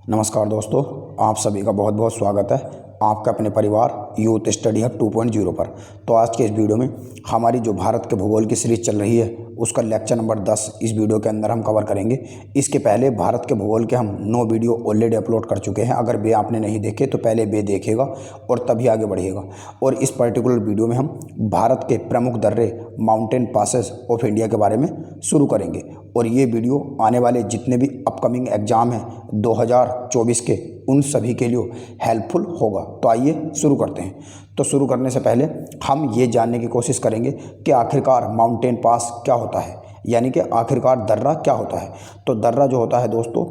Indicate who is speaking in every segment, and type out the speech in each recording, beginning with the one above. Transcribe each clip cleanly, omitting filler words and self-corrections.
Speaker 1: नमस्कार दोस्तों, आप सभी का बहुत बहुत स्वागत है आपका अपने परिवार यूथ स्टडी हब 2.0 पर। तो आज के इस वीडियो में हमारी जो भारत के भूगोल की सीरीज चल रही है उसका लेक्चर नंबर 10 इस वीडियो के अंदर हम कवर करेंगे। इसके पहले भारत के भूगोल के हम 9 वीडियो ऑलरेडी अपलोड कर चुके हैं। अगर वे आपने नहीं देखे तो पहले वे देखेगा और तभी आगे बढ़िएगा। और इस पर्टिकुलर वीडियो में हम भारत के प्रमुख दर्रे माउंटेन पासेस ऑफ इंडिया के बारे में शुरू करेंगे। और ये वीडियो आने वाले जितने भी अपकमिंग एग्ज़ाम हैं 2024 के उन सभी के लिए हेल्पफुल होगा। तो आइए शुरू करते हैं। तो शुरू करने से पहले हम ये जानने की कोशिश करेंगे कि आखिरकार माउंटेन पास क्या होता है, यानी कि आखिरकार दर्रा क्या होता है। तो दर्रा जो होता है दोस्तों,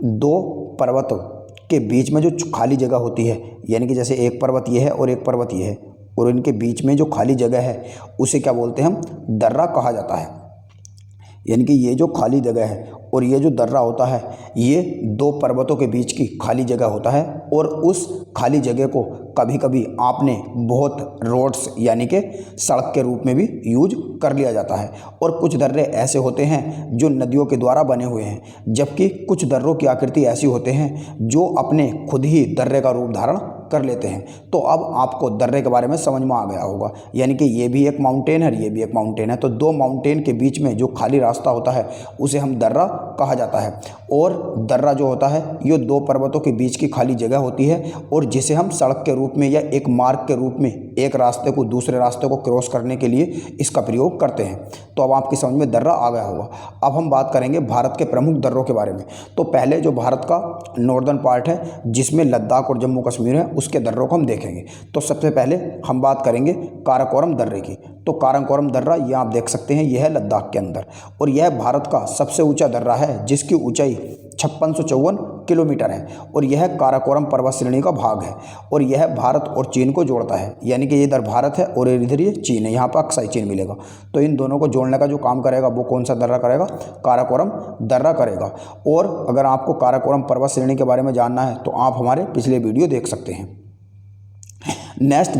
Speaker 1: दो पर्वतों के बीच में जो खाली जगह होती है, यानी कि जैसे एक पर्वत ये है और एक पर्वत ये है और इनके बीच में जो खाली जगह है उसे क्या बोलते हैं, हम दर्रा कहा जाता है। यानी कि ये जो खाली जगह है और ये जो दर्रा होता है ये दो पर्वतों के बीच की खाली जगह होता है। और उस खाली जगह को कभी कभी आपने बहुत रोड्स यानी कि सड़क के रूप में भी यूज कर लिया जाता है। और कुछ दर्रे ऐसे होते हैं जो नदियों के द्वारा बने हुए हैं, जबकि कुछ दर्रों की आकृति ऐसी होते हैं जो अपने खुद ही दर्रे का रूप धारण कर लेते हैं। तो अब आपको दर्रे के बारे में समझ में आ गया होगा, यानी कि ये भी एक माउंटेन है, ये भी एक माउंटेन है। तो दो माउंटेन के बीच में जो खाली रास्ता होता है उसे हम दर्रा कहा जाता है। और दर्रा जो होता है ये दो पर्वतों के बीच की खाली जगह होती है और जिसे हम सड़क के रूप में या एक मार्ग के रूप में एक रास्ते को दूसरे रास्ते को क्रॉस करने के लिए इसका प्रयोग करते हैं। तो अब आपकी समझ में दर्रा आ गया होगा। अब हम बात करेंगे भारत के प्रमुख दर्रों के बारे में। तो पहले जो भारत का नॉर्दर्न पार्ट है जिसमें लद्दाख और जम्मू कश्मीर है उसके दर्रों को हम देखेंगे। तो सबसे पहले हम बात करेंगे काराकोरम दर्रे की। तो काराकोरम दर्रा ये आप देख सकते हैं, यह है लद्दाख के अंदर और यह भारत का सबसे ऊंचा दर्रा है जिसकी ऊंचाई 5654 किलोमीटर है। और यह काराकोरम पर्वत श्रेणी का भाग है और यह भारत और चीन को जोड़ता है, यानी कि इधर भारत है और इधर ये चीन है, यहाँ पर अक्साई चीन मिलेगा। तो इन दोनों को जोड़ने का जो काम करेगा वो कौन सा दर्रा करेगा, काराकोरम दर्रा करेगा। और अगर आपको काराकोरम पर्वत श्रेणी के बारे में जानना है तो आप हमारे पिछले वीडियो देख सकते हैं। नेक्स्ट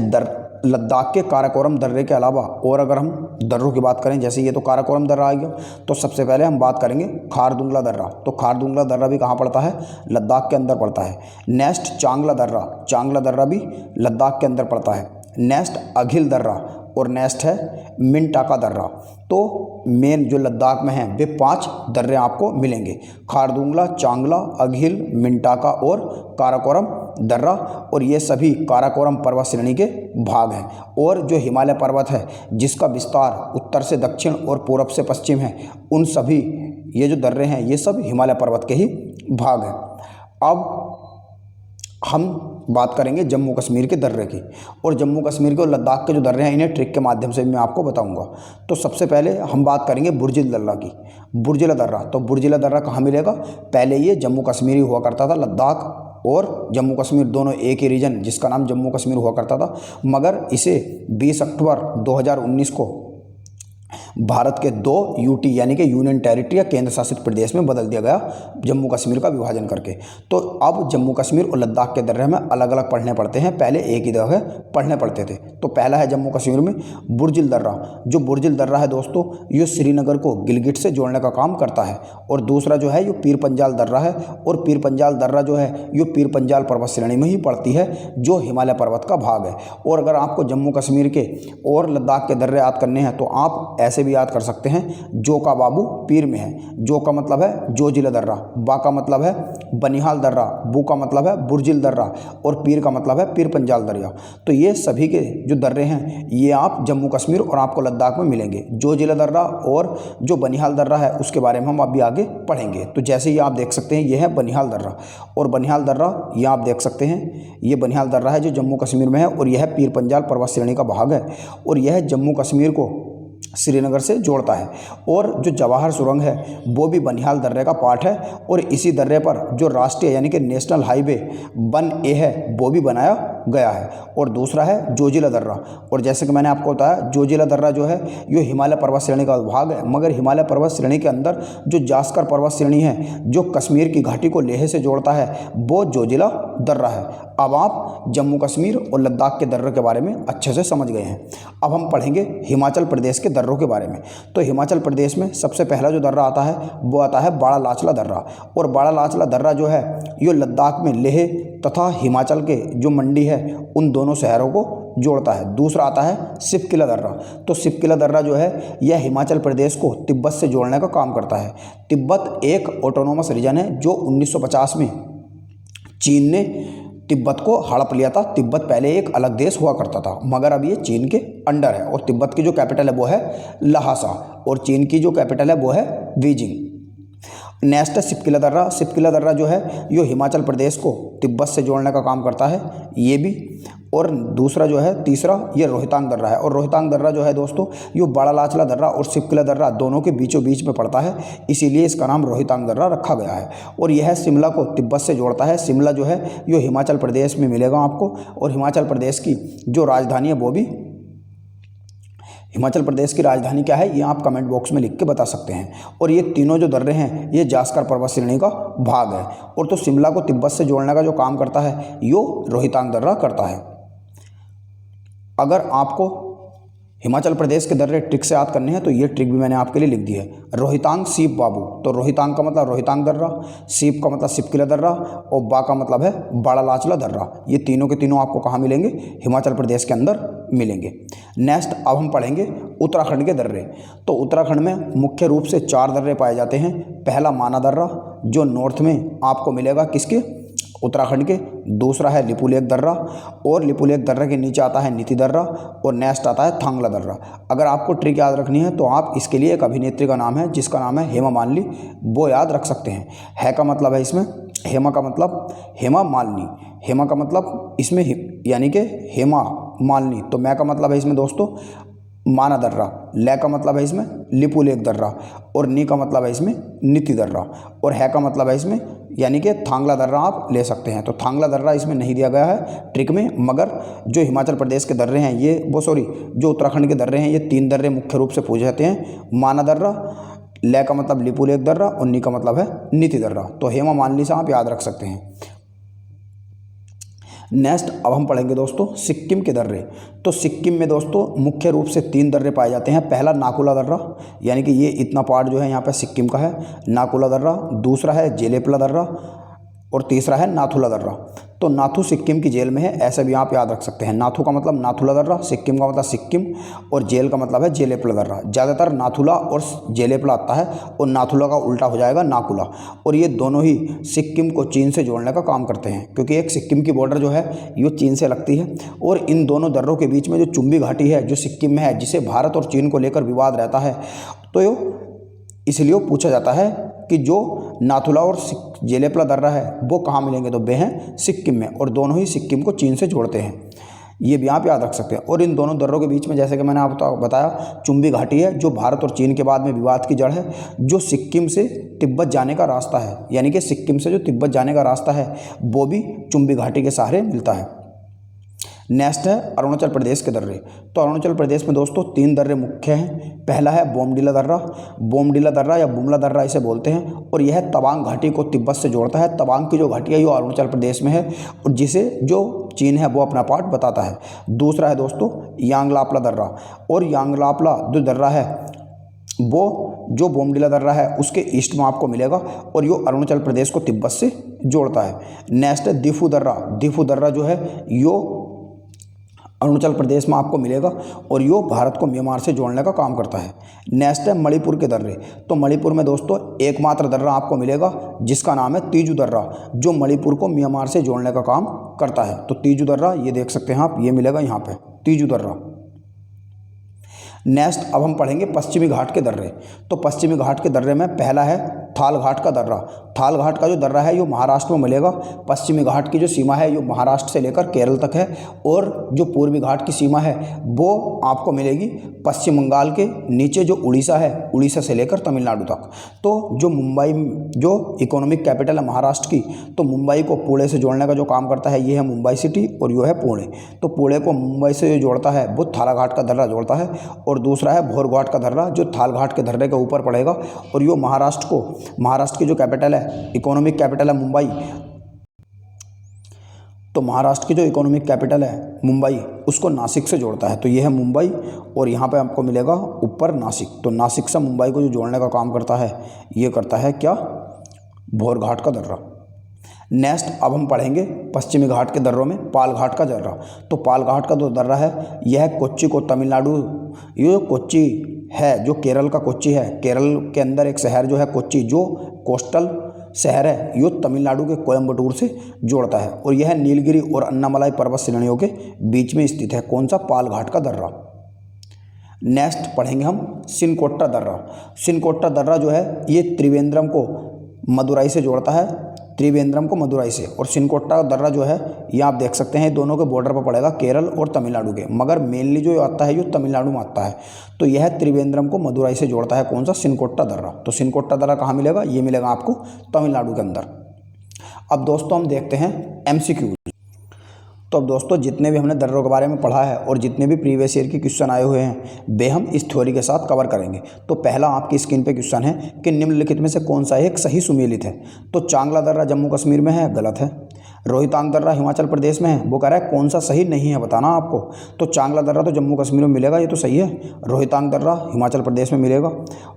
Speaker 1: लद्दाख के काराकोरम दर्रे के अलावा और अगर हम दर्रों की बात करें, जैसे ये तो काराकोरम दर्रा आ गया, तो सबसे पहले हम बात करेंगे खारदुंगला दर्रा। तो खारदुंगला दर्रा भी कहाँ पड़ता है, लद्दाख के अंदर पड़ता है। नेक्स्ट चांगला दर्रा, चांगला दर्रा भी लद्दाख के अंदर पड़ता है। नेक्स्ट अघिल दर्रा और नेक्स्ट है मिनटाका दर्रा। तो मेन जो लद्दाख में हैं वे 5 दर्रे आपको मिलेंगे, खारदुंगला, चांगला, अघिल, मिनटाका और काराकोरम दर्रा। और ये सभी काराकोरम पर्वत श्रेणी के भाग हैं। और जो हिमालय पर्वत है जिसका विस्तार उत्तर से दक्षिण और पूरब से पश्चिम है, उन सभी ये जो दर्रे हैं ये सब हिमालय पर्वत के ही भाग हैं। अब हम बात करेंगे जम्मू कश्मीर के दर्रे की। और जम्मू कश्मीर के और लद्दाख के जो दर्रे हैं इन्हें ट्रिक के माध्यम से मैं आपको बताऊंगा। तो सबसे पहले हम बात करेंगे बुर्जिल दर्रा की। बुर्जिला दर्रा, तो बुर्जिला दर्रा कहाँ मिलेगा, पहले ये जम्मू कश्मीर ही हुआ करता था। लद्दाख और जम्मू कश्मीर दोनों एक ही रीजन जिसका नाम जम्मू कश्मीर हुआ करता था, मगर इसे 20 अक्टूबर 2019 को भारत के 2 यूटी यानी कि यूनियन टेरिटरी या केंद्र शासित प्रदेश में बदल दिया गया जम्मू कश्मीर का विभाजन करके। तो अब जम्मू कश्मीर और लद्दाख के दर्रे में अलग अलग पढ़ने पड़ते हैं, पहले एक ही जगह पढ़ने पड़ते थे। तो पहला है जम्मू कश्मीर में बुर्जिल दर्रा। जो बुर्जिल दर्रा है दोस्तों ये श्रीनगर को गिलगिट से जोड़ने का काम करता है। और दूसरा जो है ये पीर पंजाल दर्रा है। और पीर पंजाल दर्रा जो है ये पीर पंजाल पर्वत श्रेणी में ही पड़ती है जो हिमालय पर्वत का भाग है। और अगर आपको जम्मू कश्मीर के और लद्दाख के दर्रे याद करने हैं तो आप ऐसे भी याद कर सकते हैं, जो का बाबू पीर में है। जो का मतलब है जोजिला दर्रा, बा का मतलब है बनिहाल दर्रा, बू का मतलब है बुर्जिल दर्रा और पीर का मतलब है पीर पंजाल दर्रा। तो ये सभी के जो दर्रे हैं ये आप जम्मू कश्मीर और आपको लद्दाख में मिलेंगे। जोजिला दर्रा और जो बनिहाल दर्रा है उसके बारे में हम अभी आगे पढ़ेंगे। तो जैसे ही आप देख सकते हैं ये है बनिहाल दर्रा। और बनिहाल दर्रा ये आप देख सकते हैं, ये बनिहाल दर्रा है जो जम्मू कश्मीर में है और यह पीर पंजाल पर्वत श्रेणी का भाग है। और यह जम्मू कश्मीर को श्रीनगर से जोड़ता है। और जो जवाहर सुरंग है वो भी बनिहाल दर्रे का पार्ट है। और इसी दर्रे पर जो राष्ट्रीय यानी कि नेशनल हाईवे 1A है वो भी बनाया गया है। और दूसरा है जोजिला दर्रा। और जैसे कि मैंने आपको बताया, जोजिला दर्रा जो है ये हिमालय पर्वत श्रेणी का भाग है, मगर हिमालय पर्वत श्रेणी के अंदर जो जास्कर पर्वत श्रेणी है जो कश्मीर की घाटी को लेह से जोड़ता है वो जोजिला दर्रा है। अब आप जम्मू कश्मीर और लद्दाख के दर्रों के बारे में अच्छे से समझ गए हैं। अब हम पढ़ेंगे हिमाचल प्रदेश के दर्रों के बारे में। तो हिमाचल प्रदेश में सबसे पहला जो दर्रा आता है वो आता है बाड़ा लाचला दर्रा। और बाड़ा लाचला दर्रा जो है ये लद्दाख में लेह तथा हिमाचल के जो मंडी है उन दोनों शहरों को जोड़ता है। दूसरा आता है सिपकिला दर्रा। तो सिपकिला दर्रा जो है यह हिमाचल प्रदेश को तिब्बत से जोड़ने का काम करता है। तिब्बत एक ऑटोनोमस रीजन है जो 1950 में चीन ने तिब्बत को हड़प लिया था। तिब्बत पहले एक अलग देश हुआ करता था, मगर अब ये चीन के अंडर है। और तिब्बत की जो कैपिटल है वो है लहासा और चीन की जो कैपिटल है वो है बीजिंग। नेक्स्ट है सिपकिला दर्रा। सिपकिला दर्रा जो है ये हिमाचल प्रदेश को तिब्बत से जोड़ने का काम करता है, ये भी। और दूसरा जो है तीसरा ये रोहतांग दर्रा है। और रोहतांग दर्रा जो है दोस्तों ये बाड़ा लाचला दर्रा और सिपकिला दर्रा दोनों के बीचों बीच में पड़ता है, इसीलिए इसका नाम रोहतांग दर्रा रखा गया है। और यह शिमला को तिब्बत से जोड़ता है। शिमला जो है ये हिमाचल प्रदेश में मिलेगा आपको। और हिमाचल प्रदेश की जो राजधानी है वो भी, हिमाचल प्रदेश की राजधानी क्या है ये आप कमेंट बॉक्स में लिख के बता सकते हैं। और ये तीनों जो दर्रे हैं ये जास्कर पर्वत श्रेणी का भाग है। और तो शिमला को तिब्बत से जोड़ने का जो काम करता है यो रोहतांग दर्रा करता है। अगर आपको हिमाचल प्रदेश के दर्रे ट्रिक से याद करने हैं तो ये ट्रिक भी मैंने आपके लिए लिख दी है। रोहतांग सीप बाबू। तो रोहतांग का मतलब रोहतांग दर्रा, सीप का मतलब सिपकिला दर्रा और बा का मतलब है बाड़ा लाचला दर्रा। ये तीनों के तीनों आपको कहाँ मिलेंगे? हिमाचल प्रदेश के अंदर मिलेंगे। नेक्स्ट अब हम पढ़ेंगे उत्तराखंड के दर्रे। तो उत्तराखंड में मुख्य रूप से 4 दर्रे पाए जाते हैं। पहला माना दर्रा जो नॉर्थ में आपको मिलेगा किसके? उत्तराखंड के। दूसरा है लिपुलेख दर्रा और लिपुलेख दर्रा के नीचे आता है नीति दर्रा और नेक्स्ट आता है थांगला दर्रा। अगर आपको ट्रिक याद रखनी है तो आप इसके लिए एक अभिनेत्री का नाम है जिसका नाम है हेमा मालिनी, वो याद रख सकते हैं। है का मतलब है इसमें, हेमा का मतलब हेमा मालिनी, हेमा का मतलब इसमें यानी कि हेमा मालिनी। तो मैं का मतलब है इसमें दोस्तों माना दर्रा, ले का मतलब है इसमें लिपुलेख दर्रा और नी का मतलब है इसमें नीति दर्रा और है का मतलब है इसमें यानी कि थांगला दर्रा आप ले सकते हैं। तो थांगला दर्रा इसमें नहीं दिया गया है ट्रिक में, मगर जो हिमाचल प्रदेश के दर्रे हैं ये जो उत्तराखंड के दर्रे हैं ये 3 दर्रे मुख्य रूप से पूछे जाते हैं। माना दर्रा, ले का मतलब लिपुलेख दर्रा और नी का मतलब है नीति दर्रा। तो हेमा मालिनी से आप याद रख सकते हैं। नेक्स्ट अब हम पढ़ेंगे दोस्तों सिक्किम के दर्रे। तो सिक्किम में दोस्तों मुख्य रूप से 3 दर्रे पाए जाते हैं। पहला नाकुला दर्रा, यानी कि ये इतना पार्ट जो है यहाँ पे सिक्किम का है, नाकुला दर्रा। दूसरा है जेलेपला दर्रा और तीसरा है नाथुला दर्रा। तो नाथू सिक्किम की जेल में है, ऐसे भी आप याद रख सकते हैं। नाथू का मतलब नाथुला दर्रा, सिक्किम का मतलब सिक्किम और जेल का मतलब है जेलेपला दर्रा। ज़्यादातर नाथुला और जेलेपला आता है और नाथुला का उल्टा हो जाएगा नाकुला। और ये दोनों ही सिक्किम को चीन से जोड़ने का काम करते हैं, क्योंकि एक सिक्किम की बॉर्डर जो है ये चीन से लगती है। और इन दोनों दर्रों के बीच में जो चुंबी घाटी है जो सिक्किम में है, जिसे भारत और चीन को लेकर विवाद रहता है, तो इसलिए पूछा जाता है कि जो नाथुला और जेलेपला दर्रा है वो कहाँ मिलेंगे? तो वे हैं सिक्किम में और दोनों ही सिक्किम को चीन से जोड़ते हैं। ये भी आप याद रख सकते हैं। और इन दोनों दर्रों के बीच में जैसे कि मैंने आपको बताया चुंबी घाटी है जो भारत और चीन के बाद में विवाद की जड़ है, जो सिक्किम से तिब्बत जाने का रास्ता है, यानी कि सिक्किम से जो तिब्बत जाने का रास्ता है वो भी चुंबी घाटी के सहारे मिलता है। नेक्स्ट है अरुणाचल प्रदेश के दर्रे। तो अरुणाचल प्रदेश में दोस्तों 3 दर्रे मुख्य हैं। पहला है बोमडिला दर्रा, बोमडिला दर्रा या बुमला दर्रा इसे बोलते हैं और यह तवांग घाटी को तिब्बत से जोड़ता है। तवांग की जो घाटी है वो अरुणाचल प्रदेश में है और जिसे जो चीन है वो अपना पार्ट बताता है। दूसरा है दोस्तों यांगलापला दर्रा और यांगलापला जो दर्रा है वो जो बोमडिला दर्रा है उसके ईस्ट में आपको मिलेगा और ये अरुणाचल प्रदेश को तिब्बत से जोड़ता है। नेक्स्ट है दिफू दर्रा। दिफू दर्रा जो है यो अरुणाचल प्रदेश में आपको मिलेगा और यो भारत को म्यांमार से जोड़ने का काम करता है। नेक्स्ट है मणिपुर के दर्रे। तो मणिपुर में दोस्तों एकमात्र दर्रा आपको मिलेगा जिसका नाम है तीजू दर्रा, जो मणिपुर को म्यांमार से जोड़ने का काम करता है। तो तीजू दर्रा ये देख सकते हैं आप, ये मिलेगा यहाँ पे तीजू दर्रा। नेक्स्ट अब हम पढ़ेंगे पश्चिमी घाट के दर्रे। तो पश्चिमी घाट के दर्रे में पहला है थाल घाट का दर्रा। थाल घाट का जो दर्रा है ये महाराष्ट्र में मिलेगा। पश्चिमी घाट की जो सीमा है ये महाराष्ट्र से लेकर केरल तक है, और जो पूर्वी घाट की सीमा है वो आपको मिलेगी पश्चिम बंगाल के नीचे जो उड़ीसा है, उड़ीसा से लेकर तमिलनाडु तक। तो जो मुंबई जो इकोनॉमिक कैपिटल है महाराष्ट्र की, तो मुंबई को पुणे से जोड़ने का जो काम करता है ये है मुंबई सिटी, और ये है पुणे। तो पुणे को मुंबई से जो जोड़ता है वो थाला घाट का दर्रा जोड़ता है, और दूसरा है भोर घाट का दर्रा जो थाल घाट के दर्रे के ऊपर पड़ेगा। और ये महाराष्ट्र की जो कैपिटल है, इकोनॉमिक कैपिटल है मुंबई, तो महाराष्ट्र की जो इकोनॉमिक कैपिटल है मुंबई उसको नासिक से जोड़ता है। तो ये है मुंबई, और यहाँ पे आपको मिलेगा ऊपर नासिक। तो नासिक से मुंबई को जो जोड़ने का काम करता है ये करता है क्या, भोर घाट का दर्रा। नेक्स्ट अब हम पढ़ेंगे पश्चिमी घाट के दर्रों में पाल घाट का दर्रा। तो पाल घाट का जो दर्रा है यह कोच्चि को तमिलनाडु, ये कोच्चि है जो केरल का कोच्चि है, केरल के अंदर एक शहर जो है कोच्चि जो कोस्टल शहर है, ये तमिलनाडु के कोयम्बटूर से जोड़ता है, और यह नीलगिरी और अन्नामलाई पर्वत श्रेणियों के बीच में स्थित है। कौन सा, पाल घाट का दर्रा। नेक्स्ट पढ़ेंगे हम सिनकोट्टा दर्रा। सिनकोट्टा दर्रा जो है ये त्रिवेंद्रम को मदुराई से जोड़ता है, त्रिवेंद्रम को मदुराई से। और सिनकोट्टा दर्रा जो है ये आप देख सकते हैं दोनों के बॉर्डर पर पड़ेगा, केरल और तमिलनाडु के, मगर मेनली जो आता है ये तमिलनाडु में आता है। तो यह त्रिवेंद्रम को मदुराई से जोड़ता है। कौन सा, सिनकोट्टा दर्रा। तो सिनकोट्टा दर्रा कहाँ मिलेगा, ये मिलेगा आपको तमिलनाडु के अंदर। अब दोस्तों हम देखते हैं MCQ। तो अब दोस्तों जितने भी हमने दर्रों के बारे में पढ़ा है और जितने भी प्रीवियस ईयर के क्वेश्चन आए हुए हैं वे हम इस थ्योरी के साथ कवर करेंगे। तो पहला आपकी स्क्रीन पे क्वेश्चन है कि निम्नलिखित में से कौन सा एक सही सुमेलित है। तो चांगला दर्रा जम्मू कश्मीर में है, गलत है। रोहतांग दर्रा हिमाचल प्रदेश में है, वो कह रहा है कौन सा सही नहीं है बताना आपको। तो चांगला दर्रा तो जम्मू कश्मीर में मिलेगा, ये तो सही है। रोहतांग दर्रा हिमाचल प्रदेश में मिलेगा,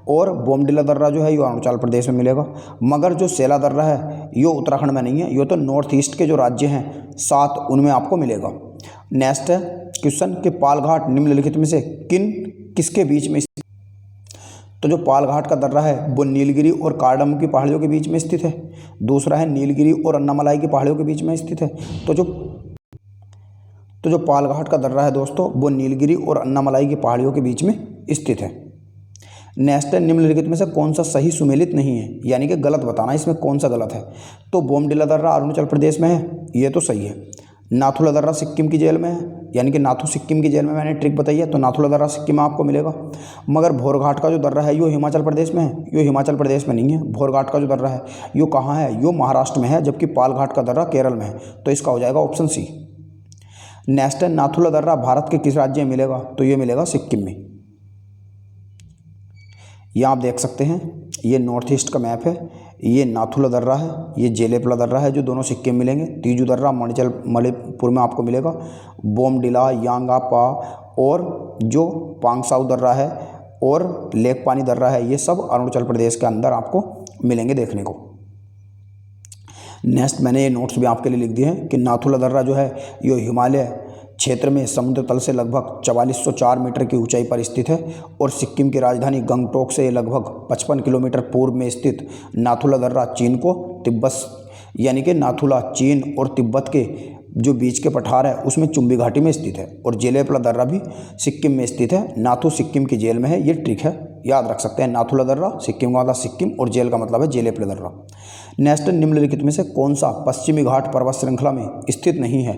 Speaker 1: और बोमडिला दर्रा जो है ये अरुणाचल प्रदेश में मिलेगा। मगर जो सेला दर्रा है ये उत्तराखंड में नहीं है, ये तो नॉर्थ ईस्ट के जो राज्य हैं 7 उनमें आपको मिलेगा। नेक्स्ट है क्वेश्चन कि पाल घाट निम्नलिखित में से किसके बीच में स्थित। तो जो पाल घाट का दर्रा है वो नीलगिरी और कार्डम की पहाड़ियों के बीच में स्थित है। दूसरा है नीलगिरी और अन्नामलाई की पहाड़ियों के बीच में स्थित है। तो जो पाल घाट का दर्रा है दोस्तों वो नीलगिरी और अन्नामलाई की पहाड़ियों के बीच में स्थित है। नेक्स्ट है निम्नलिखित में से कौन सा सही सुमेलित नहीं है, यानी कि गलत बताना इसमें कौन सा गलत है। तो बोमडिला दर्रा अरुणाचल प्रदेश में है, ये तो सही है। नाथुला दर्रा सिक्किम की जेल में है, यानी कि नाथू सिक्किम की जेल में मैंने ट्रिक बताई है, तो नाथुला दर्रा सिक्किम में आपको मिलेगा। मगर भोर घाट का जो दर्रा है ये हिमाचल प्रदेश में है, ये हिमाचल प्रदेश में नहीं है। भोर घाट का जो दर्रा है ये कहाँ है, ये महाराष्ट्र में है, जबकि पाल घाट का दर्रा केरल में है। तो इसका हो जाएगा ऑप्शन सी। नेक्स्ट है नाथुला दर्रा भारत के किस राज्य में मिलेगा। तो ये मिलेगा सिक्किम में। यहाँ आप देख सकते हैं ये नॉर्थ ईस्ट का मैप है, ये नाथुला दर्रा है, ये जेलेपला दर्रा है, जो दोनों सिक्किम मिलेंगे। तीजू दर्रा मणिपुर में आपको मिलेगा। बोमडिला, यांगापा और जो पांगसाउ दर्रा है और लेक पानी दर्रा है ये सब अरुणाचल प्रदेश के अंदर आपको मिलेंगे देखने को। नेक्स्ट मैंने ये नोट्स भी आपके लिए लिख दिए हैं कि नाथुला दर्रा जो है ये हिमालय क्षेत्र में समुद्र तल से लगभग 4404 मीटर की ऊंचाई पर स्थित है, और सिक्किम की राजधानी गंगटोक से लगभग 55 किलोमीटर पूर्व में स्थित नाथुला दर्रा चीन को तिब्बत, यानी कि नाथुला चीन और तिब्बत के जो बीच के पठार है उसमें चुंबी घाटी में स्थित है। और जेलेपला दर्रा भी सिक्किम में स्थित है। नाथू सिक्किम की जेल में है, ये ट्रिक है, याद रख सकते हैं। नाथुला दर्रा सिक्किम का मतलब सिक्किम और जेल का मतलब है जेलेपला दर्रा। नेक्स्ट निम्नलिखित में से कौन सा पश्चिमी घाट पर्वत श्रृंखला में स्थित नहीं है।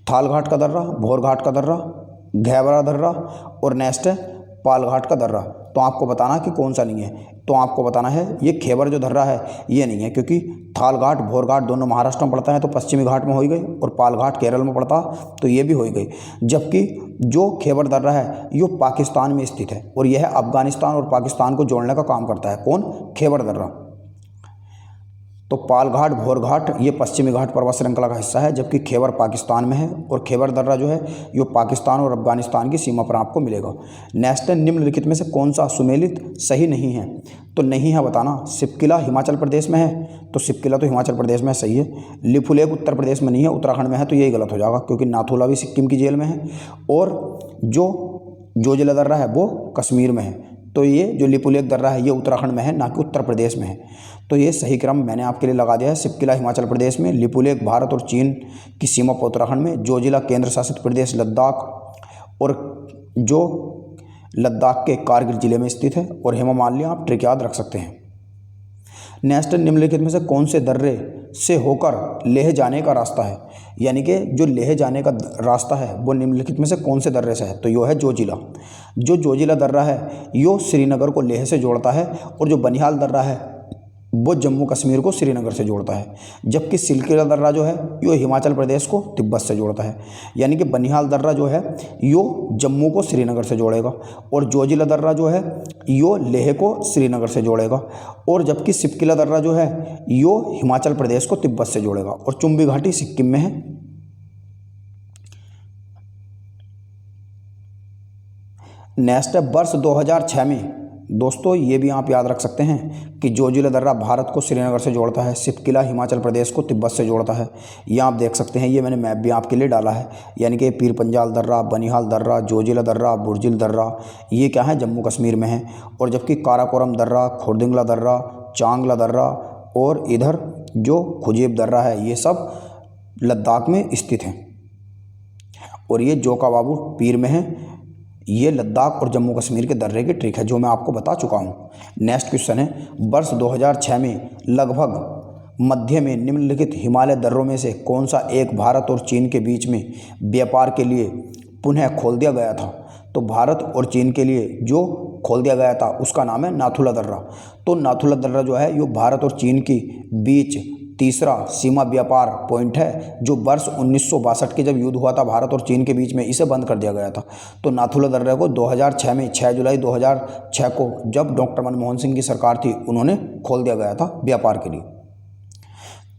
Speaker 1: थाल घाट का दर्रा, भोर घाट का दर्रा, घैबरा दर्रा और नेक्स्ट है पाल घाट का दर्रा। तो आपको बताना कि कौन सा नहीं है। तो आपको बताना है ये खैबर जो दर्रा है ये नहीं है, क्योंकि थाल घाट भोर घाट दोनों महाराष्ट्र में पड़ता है तो पश्चिमी घाट में हो गई, और पाल घाट केरल में पड़ता तो ये भी हो गई। जबकि जो खैबर दर्रा है ये पाकिस्तान में स्थित है, और यह अफगानिस्तान और पाकिस्तान को जोड़ने का काम करता है। कौन, खैबर दर्रा। तो पाल घाट, भोर घाट ये पश्चिमी घाट पर्वत श्रृंखला का हिस्सा है, जबकि खैबर पाकिस्तान में है, और खैबर दर्रा जो है ये पाकिस्तान और अफगानिस्तान की सीमा पर आपको मिलेगा। नेक्स्ट निम्नलिखित में से कौन सा सुमेलित सही नहीं है। तो नहीं है बताना। सिपकिला हिमाचल प्रदेश में है, तो सिपकिला तो हिमाचल प्रदेश में सही है। लिपुलेख उत्तर प्रदेश में नहीं है, उत्तराखंड में है, तो यही गलत हो जाएगा, क्योंकि नाथुला भी सिक्किम की जेल में है, और जो जोजिला दर्रा है वो कश्मीर में है। तो ये जो लिपुलेख दर्रा है ये उत्तराखंड में है, ना कि उत्तर प्रदेश में है। तो ये सही क्रम मैंने आपके लिए लगा दिया है। सिपकिला हिमाचल प्रदेश में, लिपुलेख भारत और चीन की सीमा पर उत्तराखंड में, जोजिला केंद्र शासित प्रदेश लद्दाख और जो लद्दाख के कारगिल जिले में स्थित है, और हेमा मालिनी आप ट्रिक याद रख सकते हैं। नेक्स्ट, निम्नलिखित में से कौन से दर्रे से होकर लेह जाने का रास्ता है? यानी कि जो लेह जाने का रास्ता है वो निम्नलिखित में से कौन से दर्रे से है? तो यो है जोजिला। जो जोजिला दर्रा है यो श्रीनगर को लेह से जोड़ता है, और जो बनिहाल दर्रा है वो जम्मू कश्मीर को श्रीनगर से जोड़ता है। जबकि सिलसिला दर्रा जो है यो हिमाचल प्रदेश को तिब्बत से जोड़ता है। यानी कि बनिहाल दर्रा जो है यो जम्मू को श्रीनगर से जोड़ेगा, और जोजिला दर्रा जो है यो लेह को श्रीनगर से जोड़ेगा, और जबकि सिपकिला दर्रा जो है यो हिमाचल प्रदेश को तिब्बत से जोड़ेगा, और चुंबी घाटी सिक्किम में है। नेक्स्ट है वर्ष 2006 में, दोस्तों ये भी आप याद रख सकते हैं कि जोजिला दर्रा भारत को श्रीनगर से जोड़ता है, सिपकिला हिमाचल प्रदेश को तिब्बत से जोड़ता है। ये आप देख सकते हैं, ये मैंने मैप भी आपके लिए डाला है। यानी कि पीर पंजाल दर्रा, बनिहाल दर्रा, जोजिला दर्रा, बुर्जिल दर्रा, ये क्या है, जम्मू कश्मीर में है। और जबकि काराकोरम दर्रा, खुर्दिंगला दर्रा, चांगला दर्रा और इधर जो खुजेब दर्रा है ये सब लद्दाख में स्थित हैं। और ये जोका बाबू पीर में है। ये लद्दाख और जम्मू कश्मीर के दर्रे की ट्रिक है जो मैं आपको बता चुका हूँ। नेक्स्ट क्वेश्चन है, वर्ष 2006 में लगभग मध्य में निम्नलिखित हिमालय दर्रों में से कौन सा एक भारत और चीन के बीच में व्यापार के लिए पुनः खोल दिया गया था? तो भारत और चीन के लिए जो खोल दिया गया था उसका नाम है नाथुला दर्रा। तो नाथुला दर्रा जो है ये भारत और चीन के बीच तीसरा सीमा व्यापार पॉइंट है, जो वर्ष 1962 के जब युद्ध हुआ था भारत और चीन के बीच में, इसे बंद कर दिया गया था। तो नाथुला दर्रा को 2006 में 6 जुलाई 2006 को जब डॉक्टर मनमोहन सिंह की सरकार थी उन्होंने खोल दिया गया था व्यापार के लिए।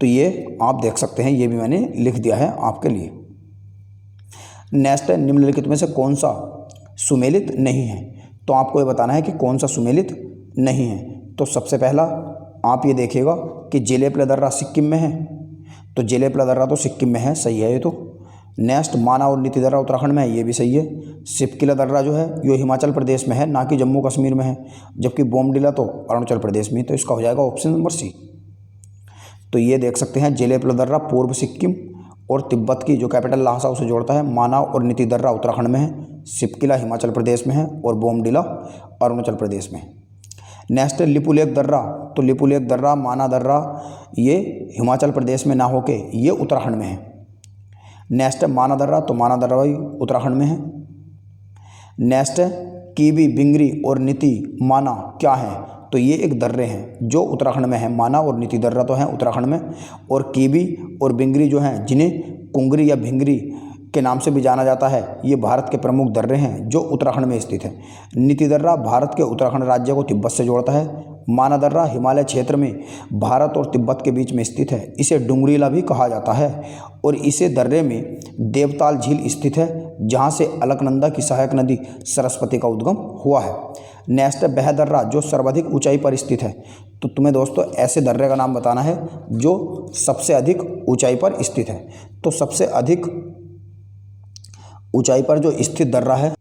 Speaker 1: तो ये आप देख सकते हैं, ये भी मैंने लिख दिया है आपके लिए। नेक्स्ट है, निम्नलिखित में से कौन सा सुमेलित नहीं है? तो आपको ये बताना है कि कौन सा सुमेलित नहीं है। तो सबसे पहला आप ये देखिएगा कि जेलेपला दर्रा सिक्किम में है, तो जेलेपला दर्रा तो सिक्किम में है, सही है ये तो। नेक्स्ट, माना और नीति दर्रा उत्तराखंड में है, ये भी सही है। सिपकिला दर्रा जो है ये हिमाचल प्रदेश में है, ना कि जम्मू कश्मीर में है। जबकि बोमडिला तो अरुणाचल प्रदेश में, तो इसका हो जाएगा ऑप्शन नंबर सी। तो ये देख सकते हैं जेलेपला दर्रा पूर्व सिक्किम और तिब्बत की जो कैपिटल लासा उसे जोड़ता है। माना और नीति दर्रा उत्तराखंड में है, सिपकिला हिमाचल प्रदेश में है, और बोमडिला अरुणाचल प्रदेश में। नेक्स्ट, लिपुलेख दर्रा, तो लिपुलेख दर्रा, माना दर्रा ये हिमाचल प्रदेश में ना होके ये उत्तराखंड में है। नेक्स्ट, माना दर्रा, तो माना दर्रा भी उत्तराखंड में है। नेक्स्ट, कीबी, बिंगरी और नीति माना क्या है? तो ये एक दर्रे हैं जो उत्तराखंड में है। माना और नीति दर्रा तो हैं उत्तराखंड में, और कीबी और बिंगरी जो हैं, जिन्हें कुंगरी या भिंगरी के नाम से भी जाना जाता है, ये भारत के प्रमुख दर्रे हैं जो उत्तराखंड में स्थित है। नीति दर्रा भारत के उत्तराखंड राज्य को तिब्बत से जोड़ता है। माना दर्रा हिमालय क्षेत्र में भारत और तिब्बत के बीच में स्थित है, इसे डुंगरीला भी कहा जाता है, और इसे दर्रे में देवताल झील स्थित है जहाँ से अलकनंदा की सहायक नदी सरस्वती का उद्गम हुआ है। नेक्स्ट, बह दर्रा जो सर्वाधिक ऊंचाई पर स्थित है। तो तुम्हें दोस्तों ऐसे दर्रे का नाम बताना है जो सबसे अधिक ऊंचाई पर स्थित है। तो सबसे अधिक ऊंचाई पर जो स्थित दर्रा है,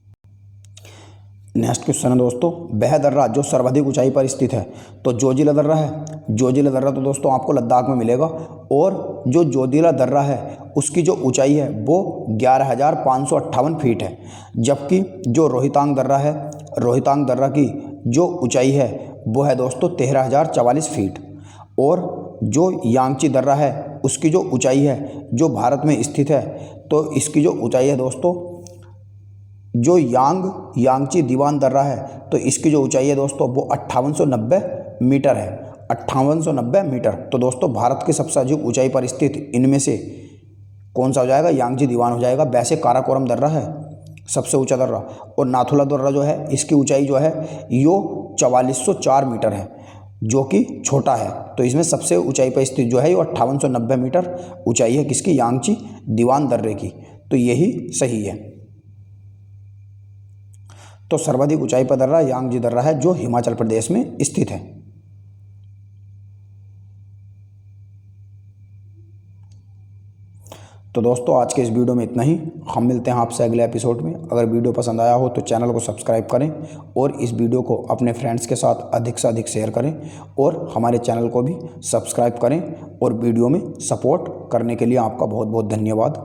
Speaker 1: नेक्स्ट क्वेश्चन है दोस्तों, बह दर्रा जो सर्वाधिक ऊंचाई पर स्थित है। तो जोजिला दर्रा है। जोजिला दर्रा तो दोस्तों आपको लद्दाख में मिलेगा, और जो जोजिला दर्रा है उसकी जो ऊंचाई है वो 11,558 फीट है। जबकि जो रोहितांग दर्रा है, रोहितांग दर्रा की जो ऊंचाई है वो है दोस्तों 13,044 फीट। और जो यांगची दर्रा है उसकी जो ऊंचाई है जो भारत में स्थित है, तो इसकी जो ऊंचाई है दोस्तों, जो यांगची दीवान दर्रा है तो इसकी जो ऊंचाई है दोस्तों वो 5890 मीटर है, 5890 मीटर। तो दोस्तों भारत की सबसे अधिक ऊंचाई पर स्थित इनमें से कौन सा हो जाएगा? यांगची दीवान हो जाएगा। वैसे काराकोरम दर्रा है सबसे ऊंचा दर्रा, और नाथुला दर्रा जो है इसकी ऊंचाई जो है यो 4404 मीटर है, जो कि छोटा है। तो इसमें सबसे ऊंचाई पर स्थित जो है ये 5890 मीटर ऊंचाई है किसकी? यांगची दीवान दर्रे की। तो यही सही है। तो सर्वाधिक ऊंचाई पर दर्रा यांगची दर्रा है जो हिमाचल प्रदेश में स्थित है। तो दोस्तों आज के इस वीडियो में इतना ही। हम मिलते हैं आपसे अगले एपिसोड में। अगर वीडियो पसंद आया हो तो चैनल को सब्सक्राइब करें, और इस वीडियो को अपने फ्रेंड्स के साथ अधिक से अधिक शेयर करें, और हमारे चैनल को भी सब्सक्राइब करें। और वीडियो में सपोर्ट करने के लिए आपका बहुत बहुत धन्यवाद।